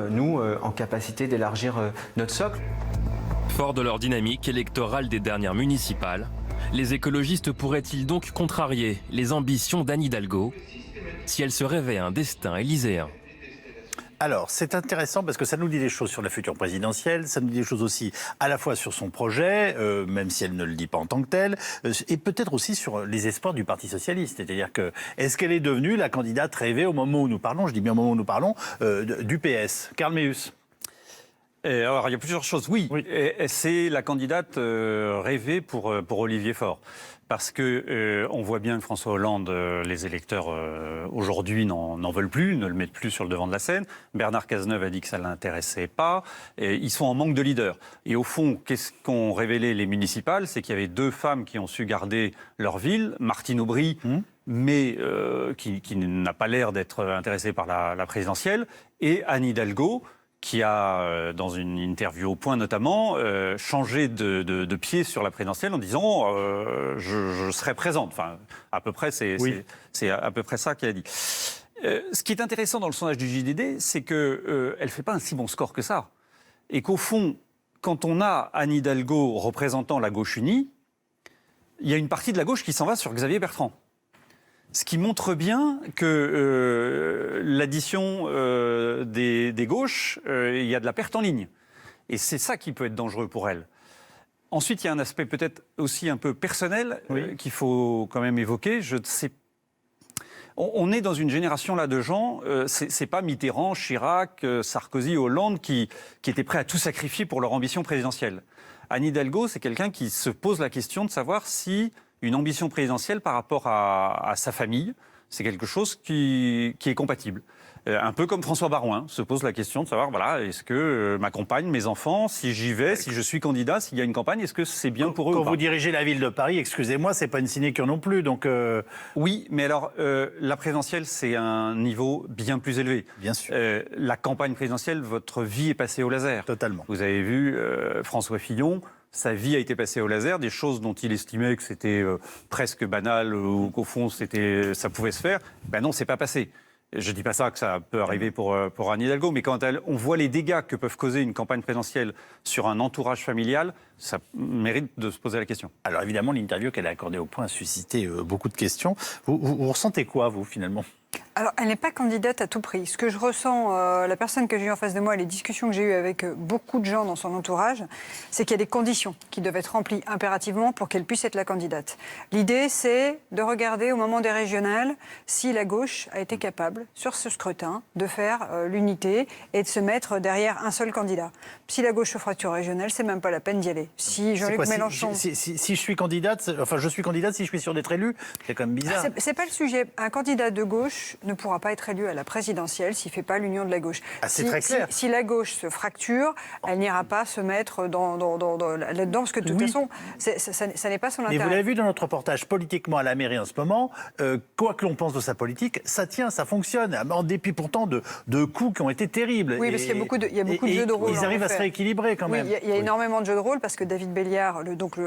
en capacité d'élargir notre socle. Fort de leur dynamique électorale des dernières municipales, les écologistes pourraient-ils donc contrarier les ambitions d'Anne Hidalgo si elle se rêvait un destin élyséen? Alors, c'est intéressant parce que ça nous dit des choses sur la future présidentielle, ça nous dit des choses aussi à la fois sur son projet, même si elle ne le dit pas en tant que tel, et peut-être aussi sur les espoirs du Parti socialiste. C'est-à-dire que, est-ce qu'elle est devenue la candidate rêvée au moment où nous parlons, je dis bien au moment où nous parlons, du PS? Karl Meus. Alors, il y a plusieurs choses. Oui. C'est la candidate rêvée pour Olivier Faure. Parce que on voit bien que François Hollande, les électeurs aujourd'hui n'en veulent plus, ne le mettent plus sur le devant de la scène. Bernard Cazeneuve a dit que ça ne l'intéressait pas. Et ils sont en manque de leader. Et au fond, qu'est-ce qu'ont révélé les municipales? C'est qu'il y avait 2 femmes qui ont su garder leur ville. Martine Aubry, mais qui n'a pas l'air d'être intéressée par la présidentielle. Et Anne Hidalgo, qui a, dans une interview au Point notamment, changé de pied sur la présidentielle en disant je serai présente. Enfin, à peu près, c'est à peu près ça qu'elle a dit. Ce qui est intéressant dans le sondage du JDD, c'est qu'elle ne fait pas un si bon score que ça. Et qu'au fond, quand on a Anne Hidalgo représentant la gauche unie, il y a une partie de la gauche qui s'en va sur Xavier Bertrand. Ce qui montre bien que l'addition des gauches, il y a de la perte en ligne. Et c'est ça qui peut être dangereux pour elle. Ensuite, il y a un aspect peut-être aussi un peu personnel qu'il faut quand même évoquer. Je sais, on est dans une génération là de gens, c'est pas Mitterrand, Chirac, Sarkozy, Hollande qui étaient prêts à tout sacrifier pour leur ambition présidentielle. Anne Hidalgo, c'est quelqu'un qui se pose la question de savoir si une ambition présidentielle par rapport à sa famille, c'est quelque chose qui est compatible. Un peu comme François Barouin se pose la question de savoir, voilà, est-ce que ma compagne, mes enfants, si j'y vais, si je suis candidat, s'il y a une campagne, est-ce que c'est bien pour eux ou pas? Quand vous dirigez la ville de Paris, excusez-moi, c'est pas une sinécure non plus, donc... Oui, mais alors, la présidentielle, c'est un niveau bien plus élevé. Bien sûr. La campagne présidentielle, votre vie est passée au laser. Totalement. Vous avez vu François Fillon, sa vie a été passée au laser, des choses dont il estimait que c'était presque banal ou qu'au fond ça pouvait se faire. Ben non, c'est pas passé. Je ne dis pas ça que ça peut arriver pour Anne Hidalgo, mais quand on voit les dégâts que peuvent causer une campagne présidentielle sur un entourage familial, ça mérite de se poser la question. Alors évidemment, l'interview qu'elle a accordée au Point a suscité beaucoup de questions. Vous ressentez quoi, vous, finalement ? Alors, elle n'est pas candidate à tout prix. Ce que je ressens, la personne que j'ai eue en face de moi, les discussions que j'ai eues avec beaucoup de gens dans son entourage, c'est qu'il y a des conditions qui doivent être remplies impérativement pour qu'elle puisse être la candidate. L'idée, c'est de regarder au moment des régionales si la gauche a été capable, sur ce scrutin, de faire l'unité et de se mettre derrière un seul candidat. Si la gauche se fracture régionale, c'est même pas la peine d'y aller. Si Jean-Luc Mélenchon... Si je suis candidate, enfin je suis candidate si je suis sûr d'être élu, c'est quand même bizarre. C'est pas le sujet. Un candidat de gauche ne pourra pas être élu à la présidentielle s'il ne fait pas l'union de la gauche. Ah, c'est très clair. Si la gauche se fracture, elle n'ira pas se mettre là-dedans, parce que de toute façon, ça n'est pas son intérêt. Mais vous l'avez vu dans notre reportage politiquement à la mairie en ce moment, quoi que l'on pense de sa politique, ça tient, ça fonctionne, en dépit pourtant de coups qui ont été terribles. Oui, parce qu'il y a beaucoup de jeux de rôle. Ils arrivent à se rééquilibrer quand même. Oui, il y a énormément de jeux de rôle, parce que David Béliard,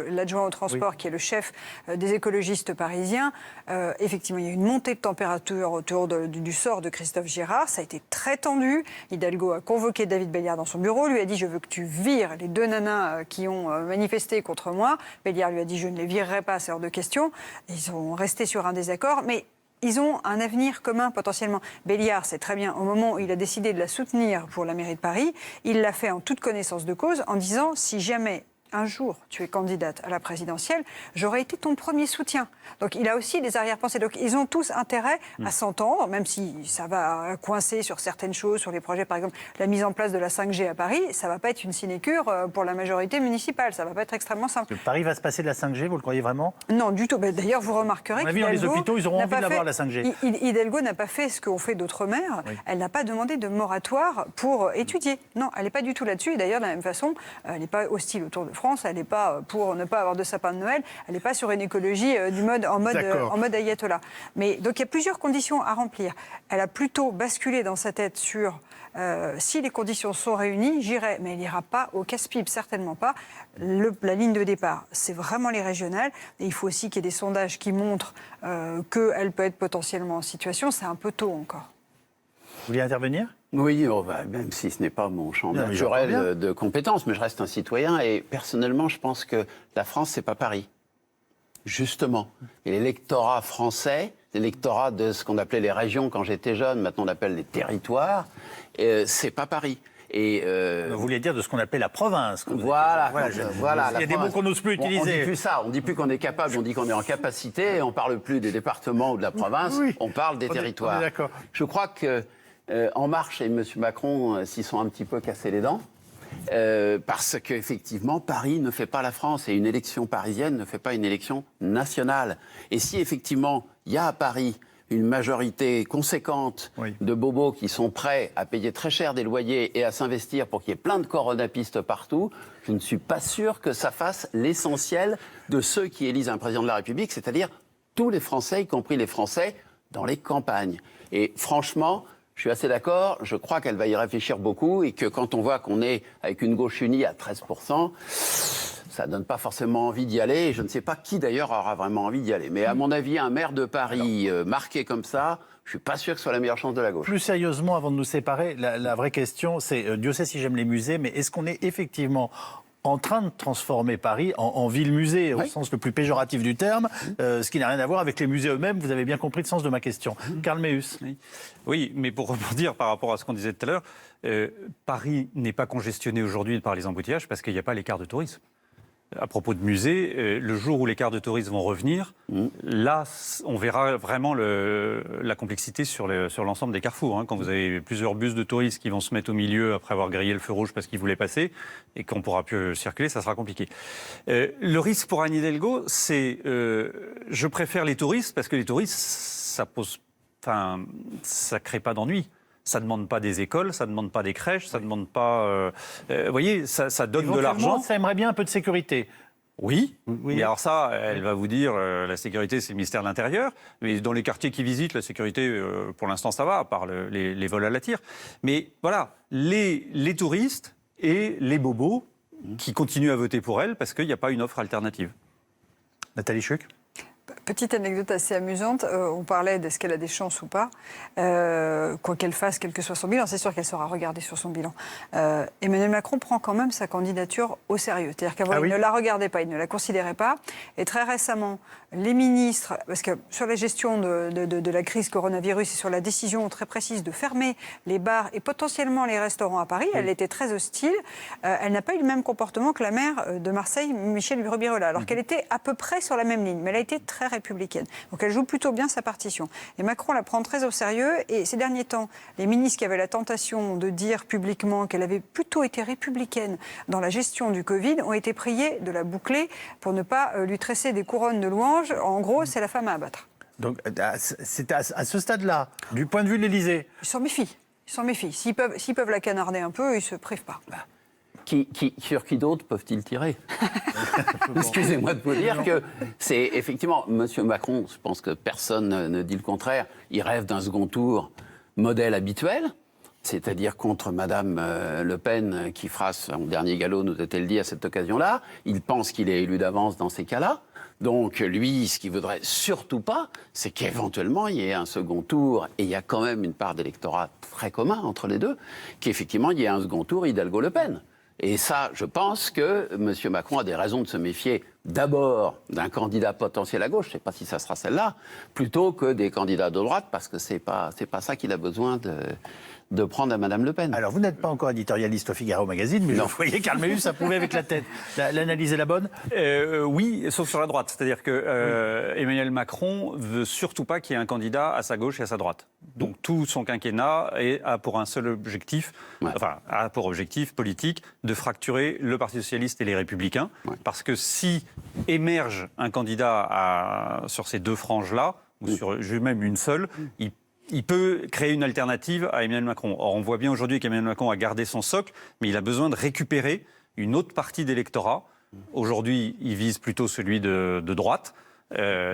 l'adjoint au transport, qui est le chef des écologistes parisiens, effectivement, il y a une montée de température autour du sort de Christophe Girard. Ça a été très tendu. Hidalgo a convoqué David Béliard dans son bureau, lui a dit « Je veux que tu vires les 2 nanas qui ont manifesté contre moi ». Béliard lui a dit « Je ne les virerai pas, c'est hors de question ». Ils ont resté sur un désaccord, mais ils ont un avenir commun potentiellement. Béliard, c'est très bien, au moment où il a décidé de la soutenir pour la mairie de Paris, il l'a fait en toute connaissance de cause, en disant « Si jamais un jour tu es candidate à la présidentielle, j'aurais été ton premier soutien ». Donc il a aussi des arrière-pensées. Donc ils ont tous intérêt à s'entendre, même si ça va coincer sur certaines choses, sur les projets, par exemple la mise en place de la 5G à Paris, ça ne va pas être une sinécure pour la majorité municipale, ça ne va pas être extrêmement simple. Paris va se passer de la 5G, vous le croyez vraiment ? Non, du tout. D'ailleurs, vous remarquerez qu'Hidalgo, les hôpitaux, ils auront envie d'avoir la 5G. Hidalgo n'a pas fait ce qu'ont fait d'autres maires. Oui. Elle n'a pas demandé de moratoire pour étudier. Non, elle n'est pas du tout là-dessus. Et d'ailleurs, de la même façon, elle n'est pas hostile au Tour de France, elle n'est pas pour ne pas avoir de sapin de Noël, elle n'est pas sur une écologie en mode ayatollah. Mais donc il y a plusieurs conditions à remplir. Elle a plutôt basculé dans sa tête sur si les conditions sont réunies, j'irai, mais elle n'ira pas au casse-pipe, certainement pas. La ligne de départ, c'est vraiment les régionales. Et il faut aussi qu'il y ait des sondages qui montrent qu'elle peut être potentiellement en situation. C'est un peu tôt encore. Vous voulez intervenir ? Oui, même si ce n'est pas mon champ naturel de compétences, mais je reste un citoyen et personnellement, je pense que la France, c'est pas Paris. Justement. Et l'électorat français, l'électorat de ce qu'on appelait les régions quand j'étais jeune, maintenant on appelle les territoires, c'est pas Paris. Vous voulez dire de ce qu'on appelle la province. Voilà. Il y a des mots qu'on n'ose plus utiliser. On dit plus ça, on dit plus qu'on est capable, on dit qu'on est en capacité, et on parle plus des départements ou de la province, on parle des territoires. On est d'accord. Je crois que En Marche et M. Macron s'y sont un petit peu cassés les dents. Parce qu'effectivement, Paris ne fait pas la France et une élection parisienne ne fait pas une élection nationale. Et si effectivement, il y a à Paris une majorité conséquente de bobos qui sont prêts à payer très cher des loyers et à s'investir pour qu'il y ait plein de coronapistes partout, je ne suis pas sûr que ça fasse l'essentiel de ceux qui élisent un président de la République, c'est-à-dire tous les Français, y compris les Français dans les campagnes. Et franchement, je suis assez d'accord, je crois qu'elle va y réfléchir beaucoup et que quand on voit qu'on est avec une gauche unie à 13%, ça ne donne pas forcément envie d'y aller. Et je ne sais pas qui d'ailleurs aura vraiment envie d'y aller. Mais à mon avis, un maire de Paris marqué comme ça, je ne suis pas sûr que ce soit la meilleure chance de la gauche. Plus sérieusement, avant de nous séparer, la vraie question, c'est, Dieu sait si j'aime les musées, mais est-ce qu'on est effectivement en train de transformer Paris en ville-musée, au sens le plus péjoratif du terme, ce qui n'a rien à voir avec les musées eux-mêmes. Vous avez bien compris le sens de ma question. Karl Meus. Oui, mais pour rebondir par rapport à ce qu'on disait tout à l'heure, Paris n'est pas congestionné aujourd'hui par les embouteillages parce qu'il n'y a pas les cars de tourisme. À propos de musées, le jour où les cars de tourisme vont revenir, là, on verra vraiment la complexité sur l'ensemble des carrefours. Quand vous avez plusieurs bus de touristes qui vont se mettre au milieu après avoir grillé le feu rouge parce qu'ils voulaient passer et qu'on ne pourra plus circuler, ça sera compliqué. Le risque pour Anne Hidalgo, c'est je préfère les touristes parce que les touristes, ça crée pas d'ennui. Ça ne demande pas des écoles, ça ne demande pas des crèches, ça ne demande pas... vous voyez, ça donne de l'argent. Ça aimerait bien un peu de sécurité. Oui, mais alors ça, elle va vous dire, la sécurité, c'est le ministère de l'Intérieur. Mais dans les quartiers qu'ils visitent, la sécurité, pour l'instant, ça va, à part les vols à la tire. Mais voilà, les touristes et les bobos qui continuent à voter pour elle parce qu'il n'y a pas une offre alternative. Nathalie Chuc ? Petite anecdote assez amusante, on parlait d'est-ce qu'elle a des chances ou pas. Quoi qu'elle fasse, quel que soit son bilan, c'est sûr qu'elle sera regardée sur son bilan. Emmanuel Macron prend quand même sa candidature au sérieux. C'est-à-dire qu'avant, il ne la regardait pas, il ne la considérait pas. Et très récemment, les ministres, parce que sur la gestion de la crise coronavirus et sur la décision très précise de fermer les bars et potentiellement les restaurants à Paris, elle était très hostile. Elle n'a pas eu le même comportement que la maire de Marseille, Michèle Rubirola, alors qu'elle était à peu près sur la même ligne, mais elle a été très républicaine. Donc elle joue plutôt bien sa partition. Et Macron la prend très au sérieux. Et ces derniers temps, les ministres qui avaient la tentation de dire publiquement qu'elle avait plutôt été républicaine dans la gestion du Covid ont été priés de la boucler pour ne pas lui tresser des couronnes de louanges. En gros, c'est la femme à abattre. Donc c'est à ce stade-là, du point de vue de l'Élysée. Ils s'en méfient. Ils s'en méfient. S'ils peuvent la canarder un peu, ils ne se privent pas. Sur qui d'autres peuvent-ils tirer? Excusez-moi de vous dire que c'est effectivement, M. Macron, je pense que personne ne dit le contraire, il rêve d'un second tour modèle habituel, c'est-à-dire contre Mme Le Pen qui fera son dernier galop, nous a-t-elle dit à cette occasion-là. Il pense qu'il est élu d'avance dans ces cas-là. Donc lui, ce qu'il ne voudrait surtout pas, c'est qu'éventuellement il y ait un second tour, et il y a quand même une part d'électorat très commun entre les deux, qu'effectivement il y ait un second tour Hidalgo-Le Pen. Et ça, je pense que M. Macron a des raisons de se méfier d'abord d'un candidat potentiel à gauche, je ne sais pas si ça sera celle-là, plutôt que des candidats de droite, parce que c'est pas ça qu'il a besoin de prendre à Mme Le Pen. Alors, vous n'êtes pas encore éditorialiste au Figaro Magazine, mais vous voyez Carl-Méus approuvé avec la tête. L'analyse est la bonne? Oui, sauf sur la droite. C'est-à-dire que Emmanuel Macron veut surtout pas qu'il y ait un candidat à sa gauche et à sa droite. Donc tout son quinquennat a pour un seul objectif, a pour objectif politique de fracturer le Parti socialiste et les Républicains. Parce que si émerge un candidat sur ces deux franges-là, ou sur même une seule, il peut créer une alternative à Emmanuel Macron. Or, on voit bien aujourd'hui qu'Emmanuel Macron a gardé son socle, mais il a besoin de récupérer une autre partie d'électorat. Aujourd'hui, il vise plutôt celui de droite.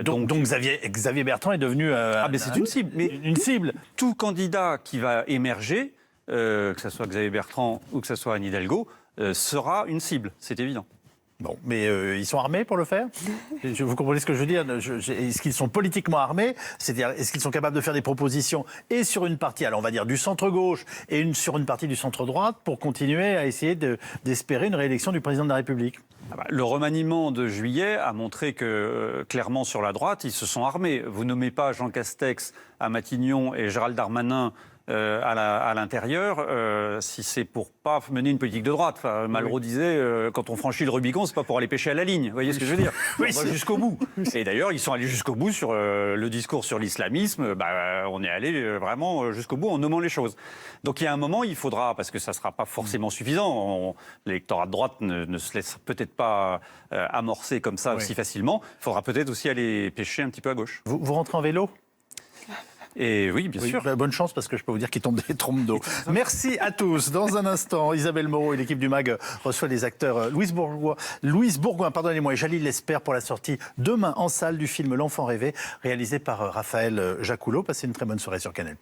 Donc Xavier Bertrand est devenu mais c'est une cible. Mais une cible. Tout candidat qui va émerger, que ce soit Xavier Bertrand ou que ce soit Anne Hidalgo, sera une cible, c'est évident. Bon, mais ils sont armés pour le faire? Vous comprenez ce que je veux dire? Est-ce qu'ils sont politiquement armés? C'est-à-dire, est-ce qu'ils sont capables de faire des propositions et sur une partie, alors on va dire du centre-gauche et sur une partie du centre-droite pour continuer à essayer d'espérer une réélection du président de la République? Le remaniement de juillet a montré que, clairement, sur la droite, ils se sont armés. Vous nommez pas Jean Castex à Matignon et Gérald Darmanin à l'intérieur, si c'est pour pas mener une politique de droite. Enfin, Malraux disait, quand on franchit le Rubicon, c'est pas pour aller pêcher à la ligne. Vous voyez ce que je veux dire? On va jusqu'au bout. Et d'ailleurs, ils sont allés jusqu'au bout sur le discours sur l'islamisme. On est allé vraiment jusqu'au bout en nommant les choses. Donc il y a un moment, il faudra, parce que ça sera pas forcément suffisant, l'électorat de droite ne se laisse peut-être pas amorcer comme ça si facilement. Il faudra peut-être aussi aller pêcher un petit peu à gauche. Vous rentrez en vélo? Et oui, bien sûr. Bonne chance, parce que je peux vous dire qu'il tombe des trompes d'eau. Merci à tous. Dans un instant, Isabelle Moreau et l'équipe du MAG reçoit les acteurs Louise Bourgoin, pardonnez-moi, et Jalil Lesper pour la sortie demain en salle du film L'Enfant rêvé, réalisé par Raphaël Jacoulot. Passez une très bonne soirée sur Canal+.